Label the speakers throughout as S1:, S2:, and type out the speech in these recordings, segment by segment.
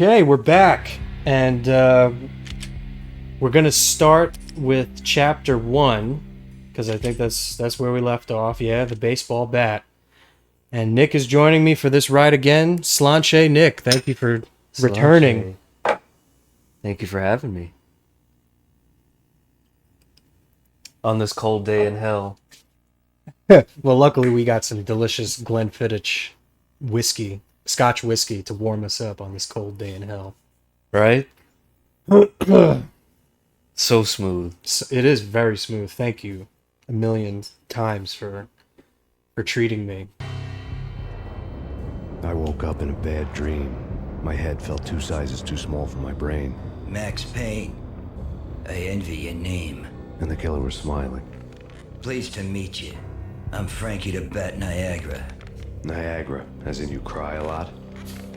S1: Okay, we're back, and we're gonna start with chapter 1 because I think that's where we left off. Yeah, the baseball bat. And Nick is joining me for this ride again. Slanche, Nick, thank you for returning.
S2: Thank you for having me on this cold day in hell.
S1: Well, luckily we got some delicious Glenfiddich whiskey, Scotch whiskey, to warm us up on this cold day in hell.
S2: Right? So smooth.
S1: It is very smooth. Thank you a million times for treating me.
S3: I woke up in a bad dream. My head felt 2 sizes too small for my brain.
S4: Max Payne. I envy your name.
S3: And the killer was smiling.
S4: Pleased to meet you. I'm Frankie the Bat Niagara.
S3: Niagara, as in you cry a lot?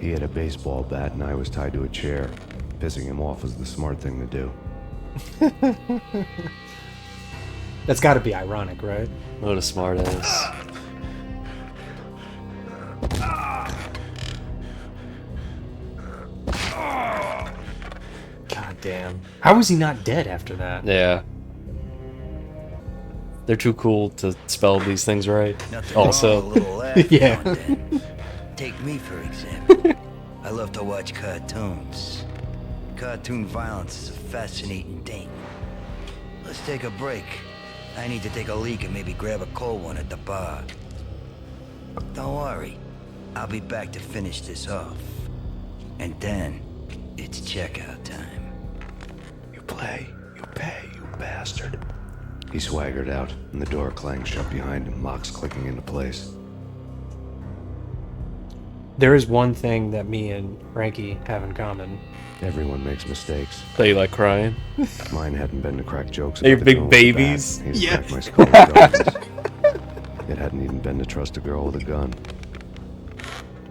S3: He had a baseball bat and I was tied to a chair. Pissing him off was the smart thing to do.
S1: That's got to be ironic, right?
S2: What a smart ass.
S1: God damn. How was he not dead after that?
S2: Yeah. They're too cool to spell these things right.
S4: Nothing
S2: Also.
S4: wrong with a little laugh
S1: Yeah.
S4: now and then. Take me, for example. I love to watch cartoons. Cartoon violence is a fascinating thing. Let's take a break. I need to take a leak and maybe grab a cold one at the bar. Don't worry. I'll be back to finish this off. And then, it's checkout time.
S3: You play, you pay, you bastard. He swaggered out, and the door clanged shut behind him, locks clicking into place.
S1: There is one thing that me and Frankie have in common.
S3: Everyone makes mistakes.
S2: So you like crying?
S3: Mine hadn't been to crack jokes
S2: They're
S3: about the
S2: big
S3: girl with the
S2: babies.
S3: bat. He's
S1: Yeah.
S3: cracked my skull with darkness. It hadn't even been to trust a girl with a gun.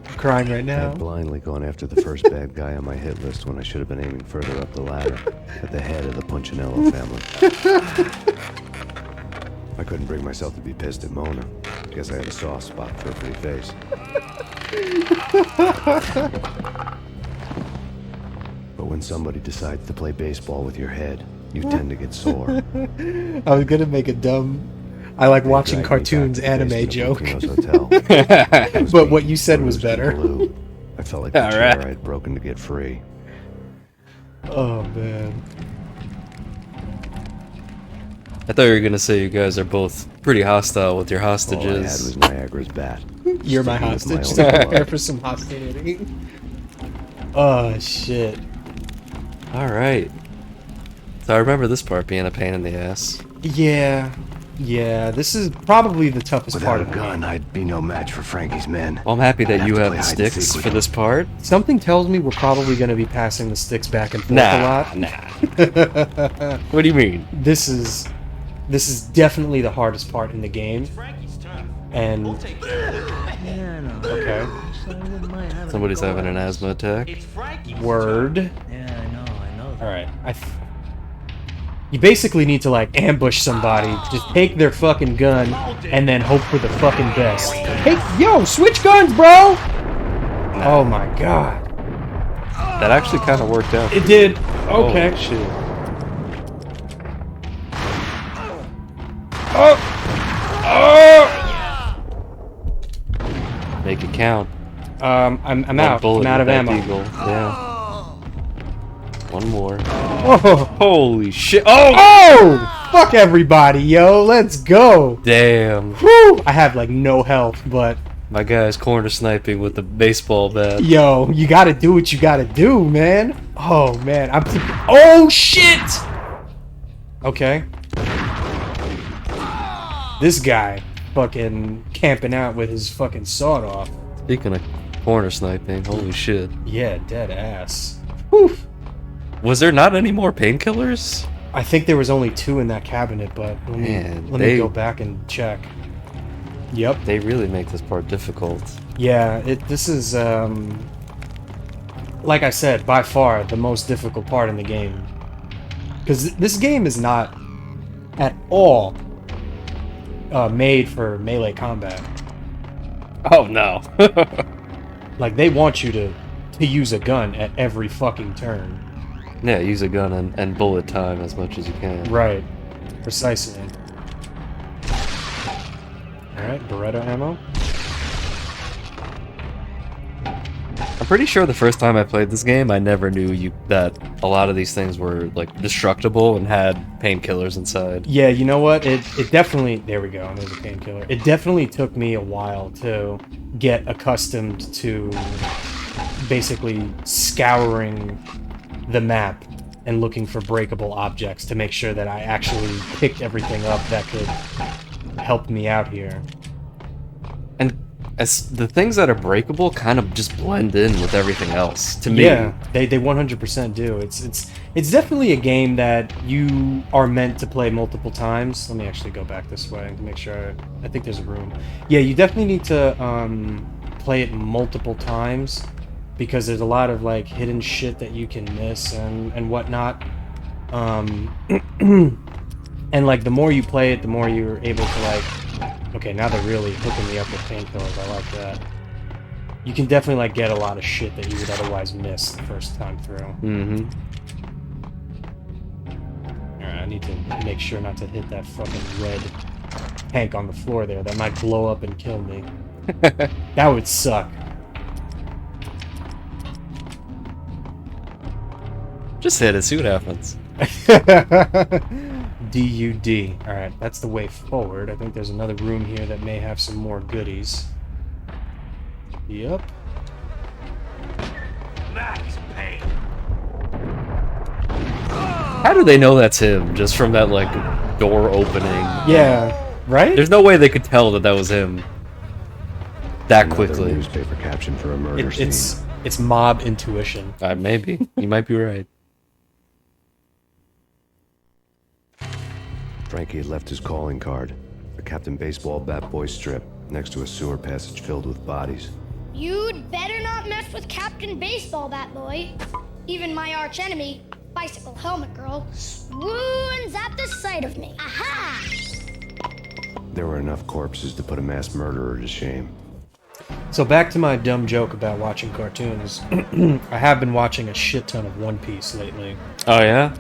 S1: I'm crying right
S3: I
S1: now.
S3: had blindly gone after the first bad guy on my hit list when I should have been aiming further up the ladder, at the head of the Punchinello family. I couldn't bring myself to be pissed at Mona. Guess I had a soft spot for a pretty face. But when somebody decides to play baseball with your head, you tend to get sore.
S1: I was gonna make a dumb, I like
S3: They
S1: watching
S3: dragged me
S1: cartoons
S3: back to the
S1: anime
S3: basement
S1: joke.
S3: of Lupino's hotel. It was
S1: But
S3: me,
S1: what you said was
S3: bruised
S1: better.
S3: and blue. I felt like the
S2: All
S3: chair
S2: right.
S3: I had broken to get free.
S1: Oh man.
S2: I thought you were gonna say you guys are both pretty hostile with your
S3: All I had
S2: hostages.
S3: was Niagara's bat.
S1: You're my
S3: Sticking with my
S1: hostage.
S3: own
S1: Prepare
S3: blood.
S1: for some hostility. Oh shit.
S2: Alright. So I remember this part being a pain in the ass.
S1: Yeah. Yeah, this is probably the toughest
S3: Without
S1: part
S3: a
S1: of the
S3: gun,
S1: game.
S3: I'd be no match for Frankie's men.
S2: Well, I'm happy that
S3: I'd
S2: you
S3: to
S2: have
S3: play
S2: the
S3: hide and seek
S2: sticks
S3: with
S2: for
S3: him.
S2: this part.
S1: Something tells me we're probably going to be passing the sticks back and forth a lot.
S2: Nah. What do you mean?
S1: This is definitely the hardest part in the game. And okay,
S2: Somebody's having an asthma attack.
S1: word.
S4: Yeah, I know.
S1: All right, you basically need to like ambush somebody, just take their fucking gun, and then hope for the fucking best. Hey, yo, switch guns, bro! Oh my god,
S2: That actually kind of worked out.
S1: it did. Okay.
S2: Holy shit. Make it count.
S1: I'm
S2: One
S1: out.
S2: bullet
S1: I'm out of
S2: with that
S1: ammo.
S2: deagle. Yeah. One more.
S1: Oh,
S2: Holy shit. Oh!
S1: oh, fuck everybody, yo. Let's go.
S2: Damn.
S1: Woo! I have like no health, but
S2: My guy's corner sniping with the baseball bat.
S1: yo, you gotta do what you gotta do, man. Oh man, oh shit! Okay. This guy fucking camping out with his fucking sawed off.
S2: Speaking of corner sniping, holy shit.
S1: Yeah, dead ass. Whew.
S2: Was there not any more painkillers?
S1: I think there was only 2 in that cabinet, but
S2: Man,
S1: let me
S2: they-
S1: go back and check. Yep.
S2: They really make this part difficult.
S1: Yeah, this is like I said, by far the most difficult part in the game. Because this game is not at all made for melee combat.
S2: Oh no.
S1: Like they want you to to use a gun at every fucking turn.
S2: Yeah, use a gun and bullet time as much as you can.
S1: Right. Precisely. Alright, Beretta ammo.
S2: I'm pretty sure the first time I played this game, I never knew that a lot of these things were like destructible and had painkillers inside.
S1: Yeah, you know what? It definitely... There we go. There's a painkiller. It definitely took me a while to get accustomed to basically scouring the map and looking for breakable objects to make sure that I actually picked everything up that could help me out here.
S2: And as the things that are breakable kind of just blend in with everything else to me.
S1: Yeah, they 100% do. It's definitely a game that you are meant to play multiple times. Let me actually go back this way to make sure. I think there's a room. Yeah, you definitely need to play it multiple times because there's a lot of like hidden shit that you can miss and whatnot. And like the more you play it, the more you're able to like. Okay, now they're really hooking me up with painkillers. I like that. You can definitely like get a lot of shit that you would otherwise miss the first time through.
S2: Mm-hmm.
S1: Alright, I need to make sure not to hit that fucking red tank on the floor there. That might blow up and kill me. That would suck.
S2: Just hit it, see what happens.
S1: DUD. Alright, that's the way forward. I think there's another room here that may have some more goodies. Yep.
S5: Max Payne.
S2: How do they know that's him just from that like door opening?
S1: Yeah, right?
S2: There's no way they could tell that was him that
S3: Another
S2: quickly.
S3: newspaper caption for a murder scene.
S1: It's mob intuition.
S2: Maybe. You might be right.
S3: Frankie had left his calling card, a Captain Baseball bat boy strip, next to a sewer passage filled with bodies.
S6: You'd better not mess with Captain Baseball Bat Boy. Even my archenemy, Bicycle Helmet Girl, swoons at the sight of me. Aha!
S3: There were enough corpses to put a mass murderer to shame.
S1: So back to my dumb joke about watching cartoons. I have been watching a shit ton of One Piece lately.
S2: Oh yeah?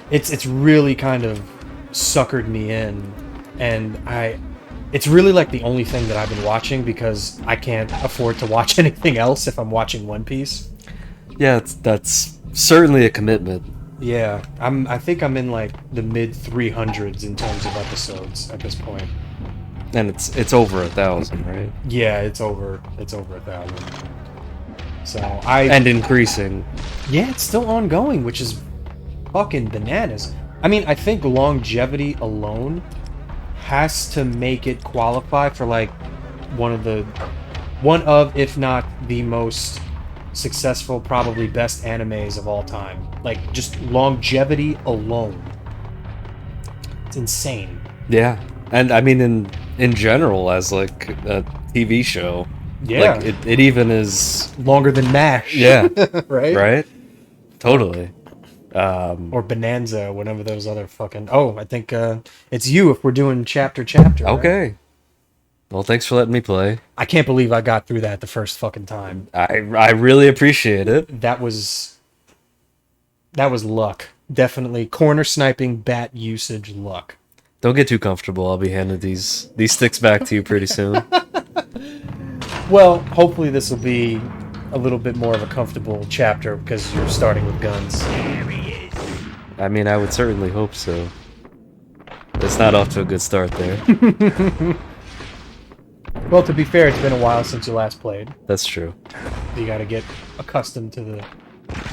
S1: It's really kind of suckered me in, and it's really like the only thing that I've been watching because I can't afford to watch anything else if I'm watching One Piece.
S2: Yeah, that's certainly a commitment.
S1: Yeah, I think I'm in like the mid 300s in terms of episodes at this point.
S2: And it's over 1,000, right?
S1: Yeah, it's over 1,000. So
S2: And increasing.
S1: yeah, it's still ongoing, which is fucking bananas. I mean, I think longevity alone has to make it qualify for like one of, if not the most successful, probably best animes of all time. Like just longevity alone. It's insane.
S2: Yeah. And I mean in general as like a TV show.
S1: Yeah.
S2: Like it even is
S1: Longer than MASH.
S2: Yeah.
S1: Right?
S2: Right? Totally.
S1: Or Bonanza, whatever those other fucking... Oh, I think it's you if we're doing chapter. Right?
S2: Okay. Well, thanks for letting me play.
S1: I can't believe I got through that the first fucking time.
S2: I really appreciate it.
S1: That was luck. Definitely corner sniping, bat usage luck.
S2: Don't get too comfortable. I'll be handing these sticks back to you pretty soon.
S1: Well, hopefully this will be a little bit more of a comfortable chapter because you're starting with guns.
S2: I mean, I would certainly hope so. It's not off to a good start there.
S1: Well, to be fair, it's been a while since you last played.
S2: That's true.
S1: You got to get accustomed to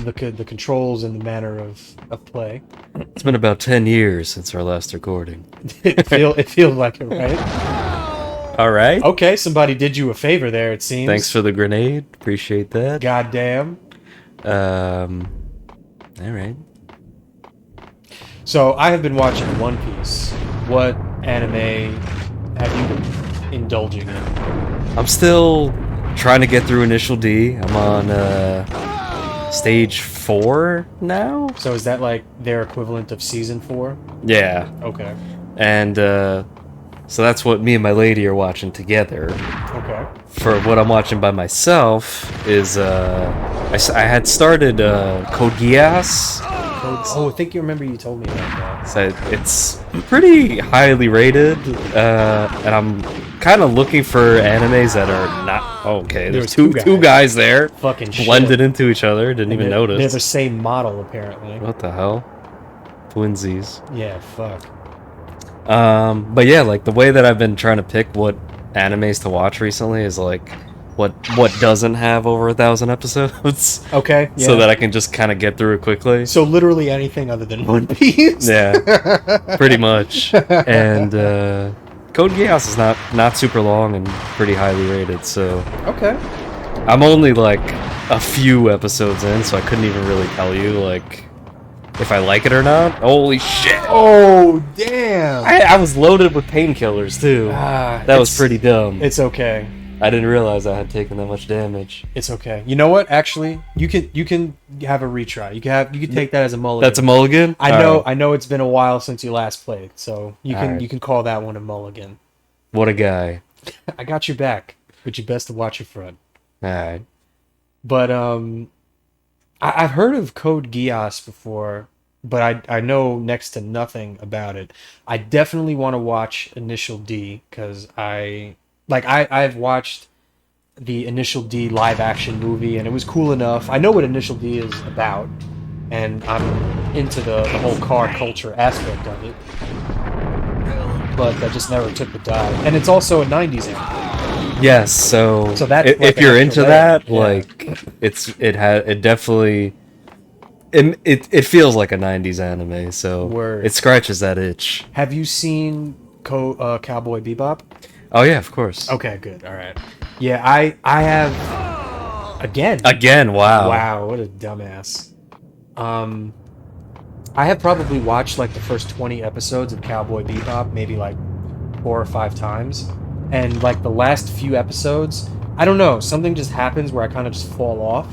S1: the controls and the manner of play.
S2: It's been about 10 years since our last recording.
S1: It feels like it, right?
S2: All right.
S1: Okay, somebody did you a favor there, it seems.
S2: Thanks for the grenade. Appreciate that.
S1: Goddamn.
S2: All right.
S1: So, I have been watching One Piece. What anime have you been indulging in?
S2: I'm still trying to get through Initial D. I'm on stage 4 now.
S1: So, is that like their equivalent of season 4?
S2: Yeah.
S1: Okay.
S2: And So that's what me and my lady are watching together.
S1: Okay.
S2: For what I'm watching by myself is I had started Code Geass.
S1: Oh, I think you remember you told me about that.
S2: So it's pretty highly rated, and I'm kind of looking for animes that are not. Oh, okay, there's two guys there,
S1: Fucking shit.
S2: blended into each other. Didn't even notice.
S1: They're the same model, apparently.
S2: What the hell? Twinsies.
S1: Yeah, fuck.
S2: But yeah, like the way that I've been trying to pick what animes to watch recently is like what doesn't have over 1,000 episodes.
S1: Okay. Yeah.
S2: So that I can just kind of get through it quickly.
S1: So literally anything other than One Piece.
S2: Yeah, pretty much. And Code Geass is not super long and pretty highly rated. So
S1: Okay.
S2: I'm only like a few episodes in, so I couldn't even really tell you like if I like it or not. Holy shit!
S1: Oh damn!
S2: I was loaded with painkillers too. That was pretty dumb.
S1: It's okay.
S2: I didn't realize I had taken that much damage.
S1: It's okay. You know what? Actually, you can have a retry. You can take that as a mulligan.
S2: That's a mulligan.
S1: I know it's been a while since you last played, so you
S2: Alright.
S1: you can call that one a mulligan.
S2: What a guy.
S1: I got your back, but you best to watch your front.
S2: All right.
S1: But I've heard of Code Geass before, but I know next to nothing about it. I definitely want to watch Initial D because I've watched the Initial D live action movie and it was cool enough. I know what Initial D is about, and I'm into the whole car culture aspect of it. But I just never took the dive. And it's also a 90s anime.
S2: Yes. So
S1: that's
S2: if
S1: like an
S2: you're
S1: extra
S2: into
S1: layer.
S2: that,
S1: Yeah.
S2: like it definitely it feels like a 90s anime. So
S1: Word.
S2: it scratches that itch.
S1: Have you seen Cowboy Bebop?
S2: Oh yeah, of course.
S1: Okay, good. All right. Yeah, I have again.
S2: Again, wow.
S1: Wow, what a dumbass. I have probably watched like the first 20 episodes of Cowboy Bebop maybe like 4 or 5 times. And like the last few episodes, I don't know, something just happens where I kind of just fall off.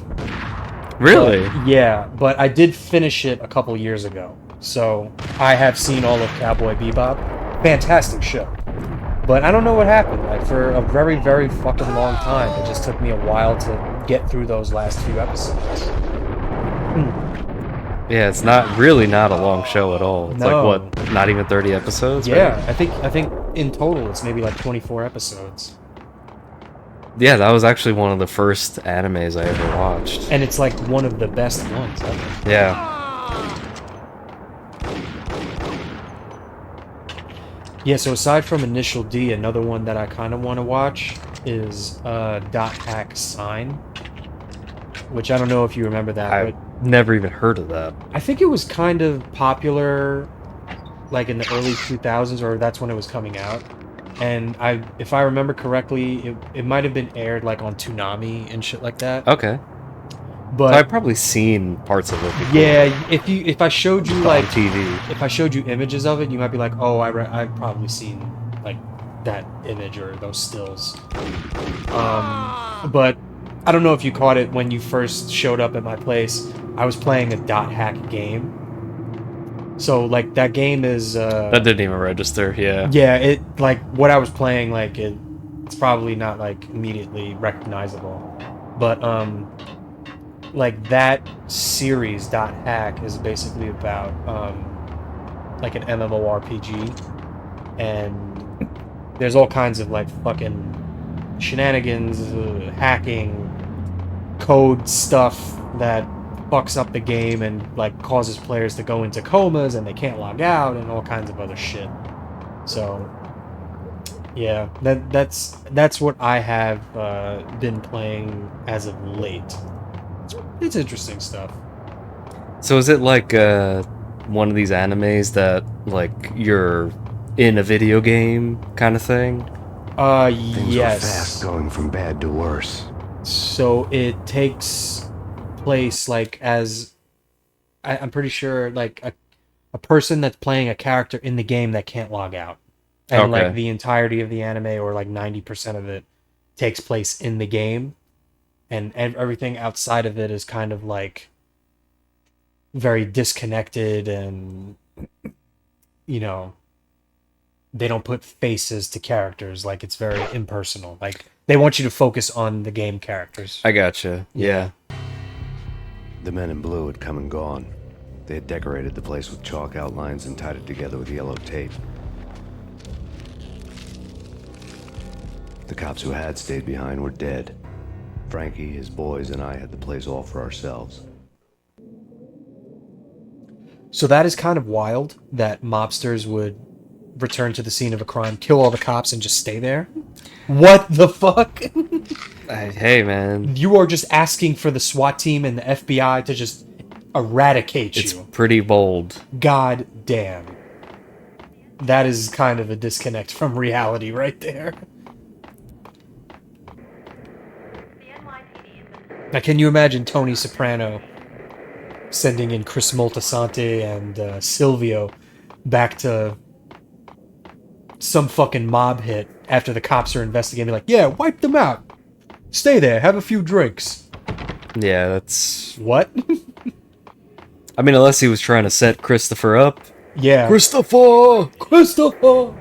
S2: Really?
S1: Yeah, but I did finish it a couple years ago. So I have seen all of Cowboy Bebop. Fantastic show. But I don't know what happened. Like for a very, very fucking long time, it just took me a while to get through those last few episodes.
S2: Yeah, it's not a long show at all. It's
S1: No.
S2: like what, not even 30 episodes?
S1: Yeah,
S2: Right?
S1: I think in total it's maybe like 24 episodes.
S2: Yeah, that was actually one of the first animes I ever watched.
S1: And it's like one of the best ones ever.
S2: Yeah.
S1: Yeah, so aside from Initial D, another one that I kind of want to watch is Dot Hack Sign, which I don't know if you remember that,
S2: I've
S1: but
S2: never even heard of that.
S1: I think it was kind of popular like in the early 2000s, or that's when it was coming out. And if I remember correctly, it might have been aired like on Toonami and shit like that.
S2: Okay.
S1: But
S2: I've probably seen parts of it before.
S1: yeah, if I showed you
S2: On
S1: like
S2: TV.
S1: if I showed you images of it, you might be like, oh, I've probably seen like that image or those stills. But I don't know if you caught it when you first showed up at my place. I was playing a dot hack game. So like that game is
S2: That didn't even register, yeah.
S1: yeah, it like what I was playing, like it's probably not like immediately recognizable. But like that series dot hack is basically about like an MMORPG, and there's all kinds of like fucking shenanigans, hacking, code stuff that fucks up the game and like causes players to go into comas and they can't log out and all kinds of other shit. So yeah, that's what I have been playing as of late. It's interesting stuff.
S2: So is it like one of these animes that like you're in a video game kind of thing?
S3: Things
S1: Yes.
S3: are fast going from bad to worse.
S1: So it takes place like as I'm pretty sure like a person that's playing a character in the game that can't log out. And
S2: Okay.
S1: like the entirety of the anime, or like 90% of it, takes place in the game. And everything outside of it is kind of like very disconnected and, you know, they don't put faces to characters. Like, it's very impersonal. Like, they want you to focus on the game characters.
S2: I gotcha. Yeah.
S3: The men in blue had come and gone. They had decorated the place with chalk outlines and tied it together with yellow tape. The cops who had stayed behind were dead. Frankie, his boys, and I had the place all for ourselves.
S1: So that is kind of wild that mobsters would return to the scene of a crime, kill all the cops, and just stay there. What the fuck?
S2: Hey, man.
S1: You are just asking for the SWAT team and the FBI to just eradicate
S2: It's
S1: you.
S2: pretty bold.
S1: God damn. That is kind of a disconnect from reality right there. Now, can you imagine Tony Soprano sending in Chris Moltisanti and Silvio back to some fucking mob hit after the cops are investigating? Like, yeah, wipe them out. Stay there, have a few drinks.
S2: Yeah, that's...
S1: What?
S2: I mean, unless he was trying to set Christopher up.
S1: Yeah.
S2: Christopher!
S1: Christopher!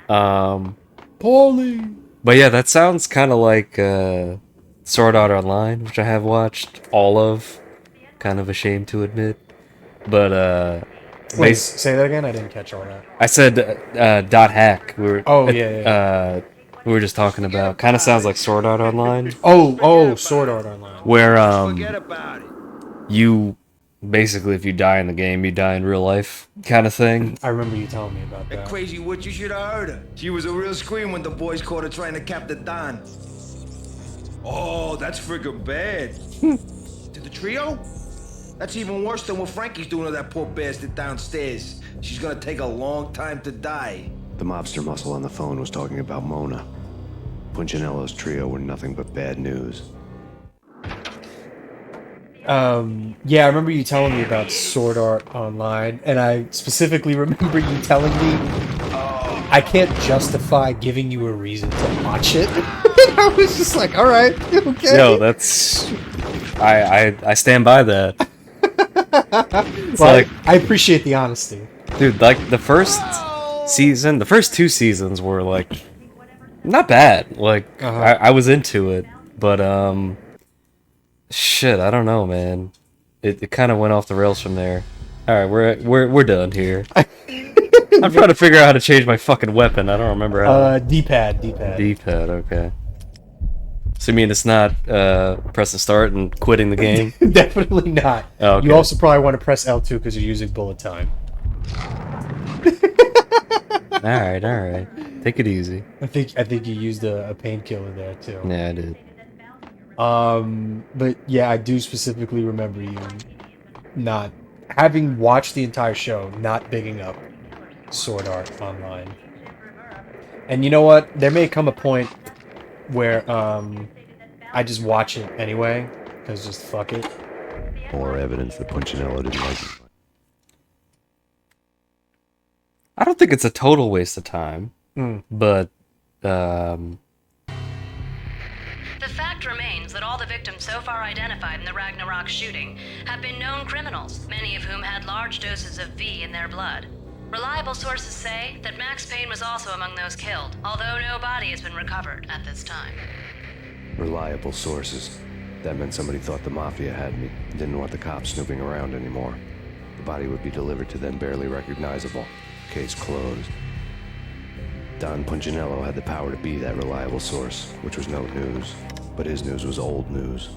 S2: Um,
S1: Paulie!
S2: but yeah, that sounds kind of like Sword Art Online, which I have watched all of. Kind of ashamed to admit. But,
S1: Wait, say that again? I didn't catch all that.
S2: I said Dot Hack. We were, we were just talking about. Kind of sounds like Sword Art Online.
S1: Oh, Sword Art Online.
S2: Where
S4: Forget about it.
S2: you basically, if you die in the game, you die in real life, kind of thing.
S1: I remember you telling me about
S4: That
S1: that.
S4: crazy witch, you should have heard her. She was a real scream when the boys caught her trying to cap the Don. Oh, that's friggin' bad. To the trio? That's even worse than what Frankie's doing to that poor bastard downstairs. She's gonna take a long time to die.
S3: The mobster muscle on the phone was talking about Mona. Punchinello's trio were nothing but bad news.
S1: Yeah, I remember you telling me about Sword Art Online, and I specifically remember you telling me I can't justify giving you a reason to watch it. I was just like, all right, okay.
S2: Yo, that's... I stand by that. It's
S1: Well,
S2: like,
S1: I appreciate the honesty.
S2: dude, like, the first season, the first two seasons were, like, not bad. Like, I was into it, but, shit, I don't know, man. It kind of went off the rails from there. Alright, we're done here. I'm trying to figure out how to change my fucking weapon. I don't remember how.
S1: D-pad.
S2: D-pad, okay. So you mean it's not pressing start and quitting the game?
S1: Definitely not.
S2: Oh, okay.
S1: You also probably want to press L2 because you're using bullet time.
S2: Alright. Take it easy.
S1: I think you used a painkiller there too.
S2: Yeah, I did.
S1: But yeah, I do specifically remember you not having watched the entire show, not bigging up Sword Art Online. And you know what? There may come a point where I just watch it anyway, because just fuck it.
S3: More evidence that Punchinello didn't like it.
S2: I don't think it's a total waste of time, but
S5: The fact remains that all the victims so far identified in the Ragnarok shooting have been known criminals, many of whom had large doses of V in their blood. Reliable sources say that Max Payne was also among those killed, although no body has been recovered at this time.
S3: Reliable sources. That meant somebody thought the Mafia had me, didn't want the cops snooping around anymore. The body would be delivered to them barely recognizable. Case closed. Don Punchinello had the power to be that reliable source, which was no news. But his news was old news.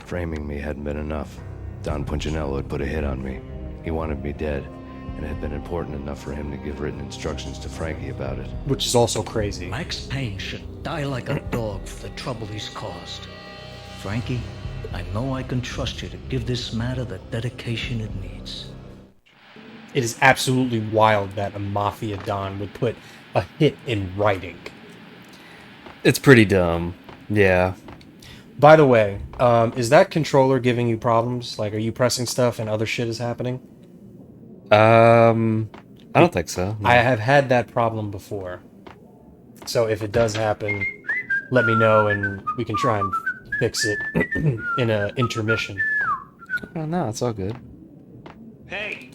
S3: Framing me hadn't been enough. Don Punchinello had put a hit on me. He wanted me dead, and it had been important enough for him to give written instructions to Frankie about it.
S1: Which is also crazy.
S7: Max Payne should die like a dog for the trouble he's caused. Frankie, I know I can trust you to give this matter the dedication it needs.
S1: It is absolutely wild that a Mafia Don would put a hit in writing.
S2: it's pretty dumb. Yeah.
S1: By the way, is that controller giving you problems? Like, are you pressing stuff and other shit is happening?
S2: I don't think so. No.
S1: I have had that problem before. So if it does happen, let me know and we can try and fix it in a intermission.
S2: Oh, no, it's all good.
S4: Hey,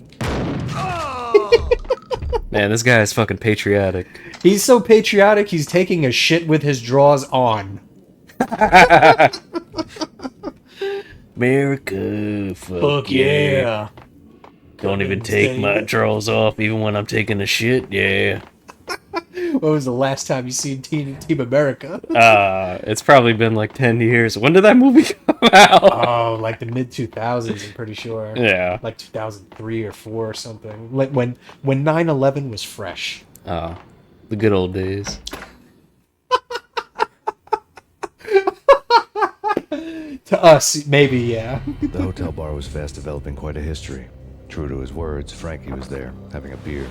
S2: Man, this guy is fucking patriotic.
S1: He's so patriotic, he's taking a shit with his drawers on.
S2: America,
S1: Fuck yeah.
S2: Don't even take my drawers off even when I'm taking a shit, yeah.
S1: When was the last time you seen Team America?
S2: It's probably been like 10 years. When did that movie come out?
S1: Oh, like the mid 2000s, I'm pretty sure.
S2: Yeah.
S1: Like 2003 or 4 or something. Like when 9/11 was fresh.
S2: The good old days.
S1: To us, maybe, yeah.
S3: The hotel bar was fast developing quite a history. True to his words, Frankie was there, having a beer.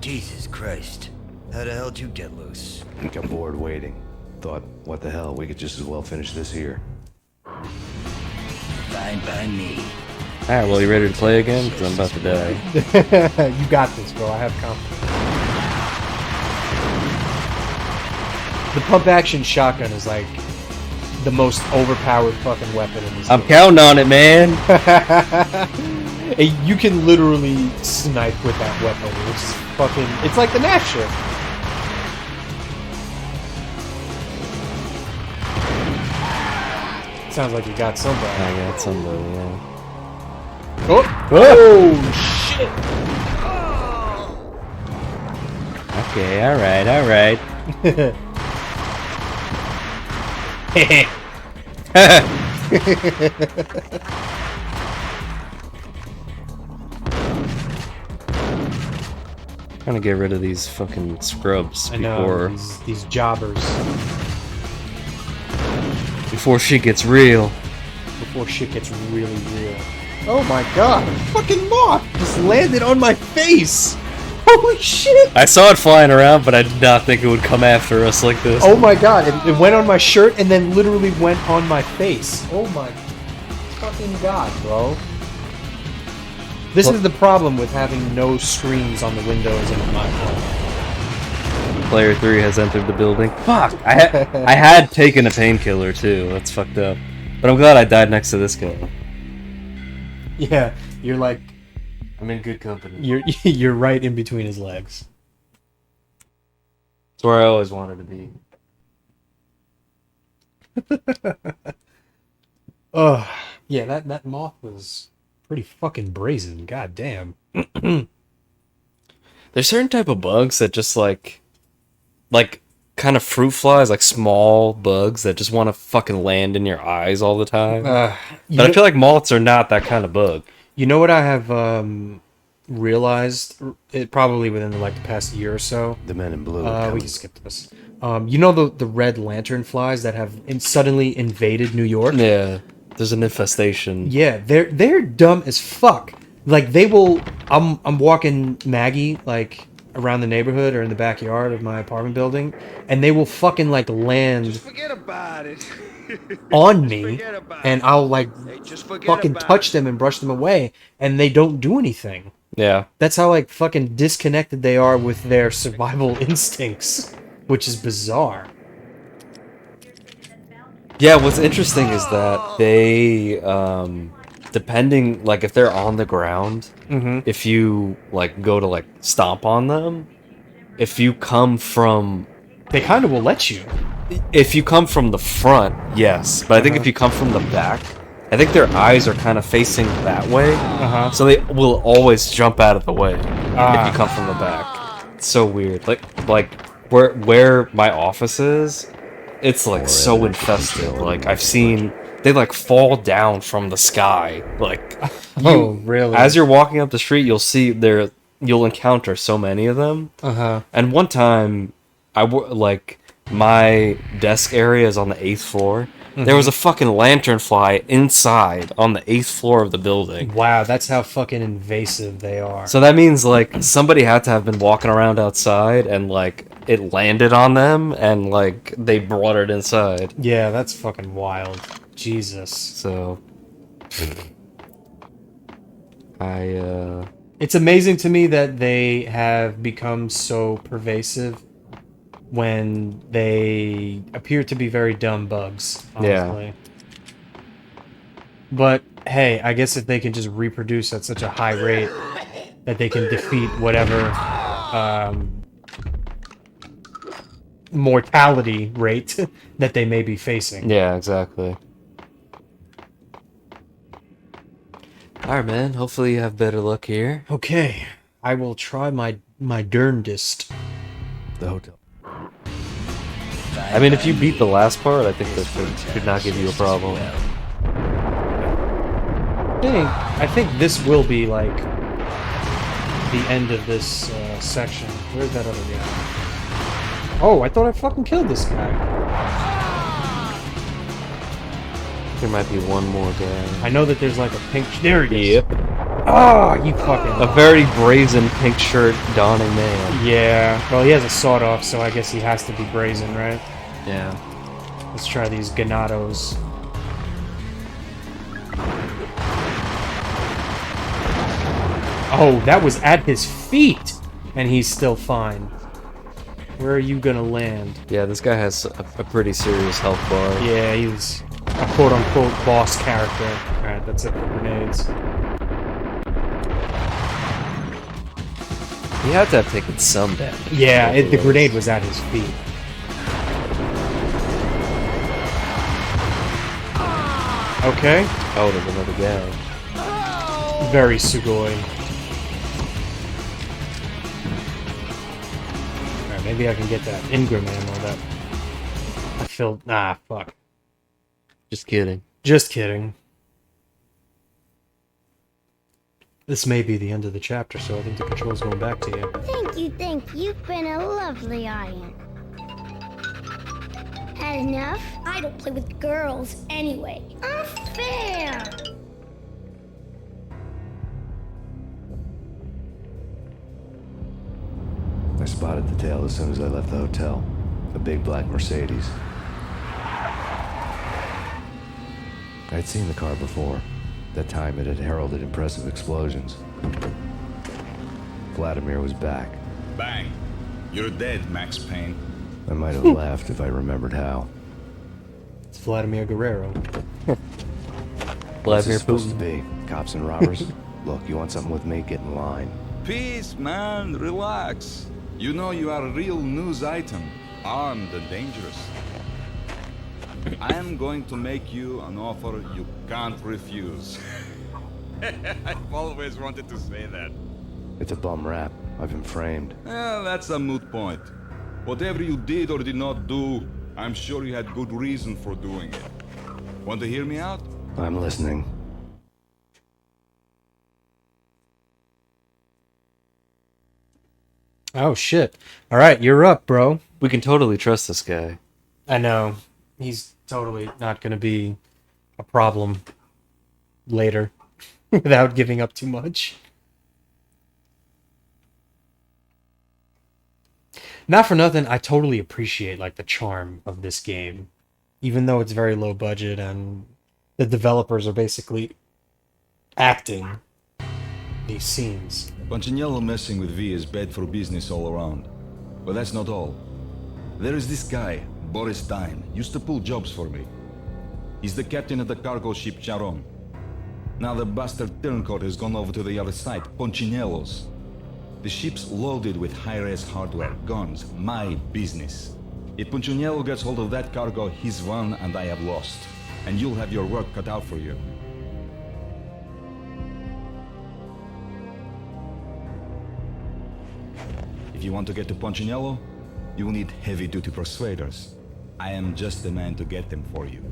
S4: Jesus Christ. How the hell did you get loose?
S3: Got bored waiting. Thought, what the hell, we could just as well finish this here.
S4: Fine by me.
S2: Alright, well, you ready to play again? Because I'm about to die.
S1: You got this, bro. I have confidence. The pump action shotgun is like the most overpowered fucking weapon in this
S2: I'm
S1: game.
S2: counting on it, man.
S1: You can literally snipe with that weapon, which is fucking... It's like the knife shift. Sounds like you got somebody.
S2: I got somebody, yeah.
S1: Oh! Shit!
S2: Okay, alright. Trying to get rid of these fucking scrubs
S1: I know, these jobbers.
S2: Before shit gets real.
S1: Before shit gets really real. Oh my god! A fucking moth just landed on my face! Holy shit!
S2: I saw it flying around, but I did not think it would come after us like this.
S1: Oh my god, it went on my shirt and then literally went on my face. Oh my fucking god, bro. This is the problem with having no screens on the windows in my phone.
S2: Player 3 has entered the building. Fuck! I had taken a painkiller too. That's fucked up. But I'm glad I died next to this guy.
S1: Yeah, you're like...
S2: I'm in good company.
S1: You're right in between his legs.
S2: It's where I always wanted to be.
S1: Yeah, that moth was pretty fucking brazen. God damn.
S2: There's certain type of bugs that just like kind of fruit flies, like small bugs that just want to fucking land in your eyes all the time. But I feel like moths are not that kind of bug.
S1: You know what I have realized? It probably within like the past year or so.
S3: The men in blue.
S1: We can skip this. You know the red lantern flies that have suddenly invaded New York?
S2: Yeah, there's an infestation.
S1: Yeah, they're dumb as fuck. Like they will. I'm walking Maggie like around the neighborhood or in the backyard of my apartment building, and they will fucking like land
S8: Forget about it.
S1: on me,
S8: Forget about
S1: and I'll like
S8: just forget
S1: fucking
S8: about
S1: touch
S8: it.
S1: them and brush them away, and they don't do anything.
S2: Yeah.
S1: That's how like fucking disconnected they are with their survival instincts, which is bizarre.
S2: Yeah, what's interesting is that they, depending, like, if they're on the ground, if you, like, go to, like, stomp on them, if you come from...
S1: They kind of will let you.
S2: If you come from the front, yes. But I think if you come from the back, I think their eyes are kind of facing that way. So they will always jump out of the way if you come from the back. It's so weird. Like where my office is, it's like so infested. Like I've seen they like fall down from the sky. Like
S1: Oh, really?
S2: as you're walking up the street, you'll encounter so many of them. And one time, like my desk area is on the 8th floor. There was a fucking lanternfly inside on the 8th floor of the building.
S1: Wow, that's how fucking invasive they are.
S2: So that means like somebody had to have been walking around outside and like it landed on them and like they brought it inside.
S1: Yeah, that's fucking wild. Jesus.
S2: So
S1: It's amazing to me that they have become so pervasive when they appear to be very dumb bugs, honestly.
S2: Yeah.
S1: But hey, I guess if they can just reproduce at such a high rate, that they can defeat whatever mortality rate that they may be facing.
S2: Yeah, exactly. Alright, man. Hopefully you have better luck here.
S1: Okay, I will try my darndest.
S3: The hotel.
S2: I mean, if you beat the last part, I think that should not give you a problem.
S1: I think this will be like the end of this section. Where's that other guy? Oh, I thought I fucking killed this guy.
S2: There might be one more guy.
S1: I know that there's like a pink. There he is.
S2: Yep.
S1: Oh, you fucking.
S2: A very brazen pink shirt donning man.
S1: Yeah. Well, he has a sawed off, so I guess he has to be brazen, right?
S2: Yeah.
S1: Let's try these ganados. Oh, that was at his feet, and he's still fine. Where are you gonna land?
S2: Yeah, this guy has a pretty serious health bar.
S1: Yeah, he's a quote-unquote boss character. Alright, that's it for grenades.
S2: He had to have taken some damage.
S1: Yeah, the grenade was at his feet. Okay.
S2: Oh, there's another guy.
S1: Very sugoi. Alright, maybe I can get that Ingram ammo that I filled. Ah, fuck.
S2: Just kidding.
S1: Just kidding. This may be the end of the chapter, so I think the control's going back to you.
S6: Thank you. You've been a lovely audience. Had enough? I don't play with girls anyway. Unfair!
S3: I spotted the tail as soon as I left the hotel. A big black Mercedes. I'd seen the car before. That time it had heralded impressive explosions. Vladimir was back.
S8: Bang. You're dead, Max Payne.
S3: I might have laughed if I remembered how.
S1: It's Vladimir Guerrero.
S3: What's
S2: Vladimir
S3: this supposed to
S2: Putin.
S3: be? Cops and robbers? Look, you want something with me? Get in line.
S8: Peace, man. Relax. You know you are a real news item. Armed and dangerous. I am going to make you an offer you can't refuse. I've always wanted to say that.
S3: It's a bum rap. I've been framed.
S8: Well, that's a moot point. Whatever you did or did not do, I'm sure you had good reason for doing it. Want to hear me out?
S3: I'm listening.
S1: Oh, shit. Alright, you're up, bro.
S2: We can totally trust this guy.
S1: I know. He's totally not going to be a problem later without giving up too much. Not for nothing, I totally appreciate like the charm of this game. Even though it's very low budget and the developers are basically acting these scenes.
S8: Punchinello messing with V is bad for business all around. But that's not all. There is this guy, Boris Stein, used to pull jobs for me. He's the captain of the cargo ship Charon. Now the bastard turncoat has gone over to the other side, Punchinello's. The ship's loaded with high-res hardware, guns, my business. If Punchinello gets hold of that cargo, he's won and I have lost. And you'll have your work cut out for you. If you want to get to Punchinello, you'll need heavy-duty persuaders. I am just the man to get them for you.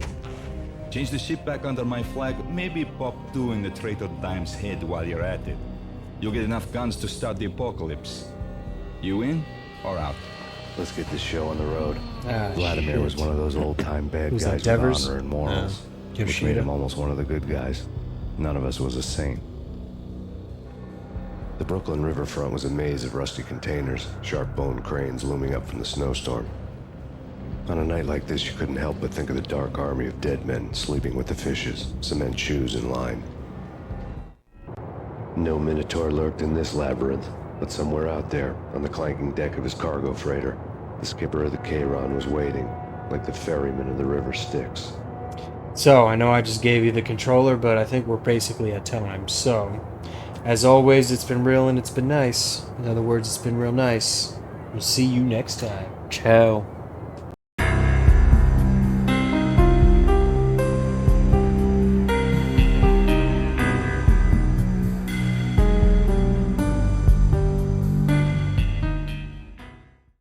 S8: Change the ship back under my flag, maybe pop 2 in the traitor Dime's head while you're at it. You'll get enough guns to start the apocalypse. You in or out?
S3: Let's get this show on the road.
S1: Ah,
S3: Vladimir
S1: shit.
S3: was one of those old-time bad
S1: Who's that,
S3: guys with
S1: Devers?
S3: honor and morals, which
S1: Yoshida?
S3: made him almost one of the good guys. None of us was a saint. The Brooklyn riverfront was a maze of rusty containers, sharp-boned cranes looming up from the snowstorm. On a night like this, you couldn't help but think of the dark army of dead men sleeping with the fishes, cement shoes in line. No Minotaur lurked in this labyrinth, but somewhere out there, on the clanking deck of his cargo freighter, the skipper of the Chiron was waiting, like the ferryman of the River Styx.
S1: So, I know I just gave you the controller, but I think we're basically at time. So, As always, it's been real and it's been nice. In other words, it's been real nice. We'll see you next time.
S2: Ciao.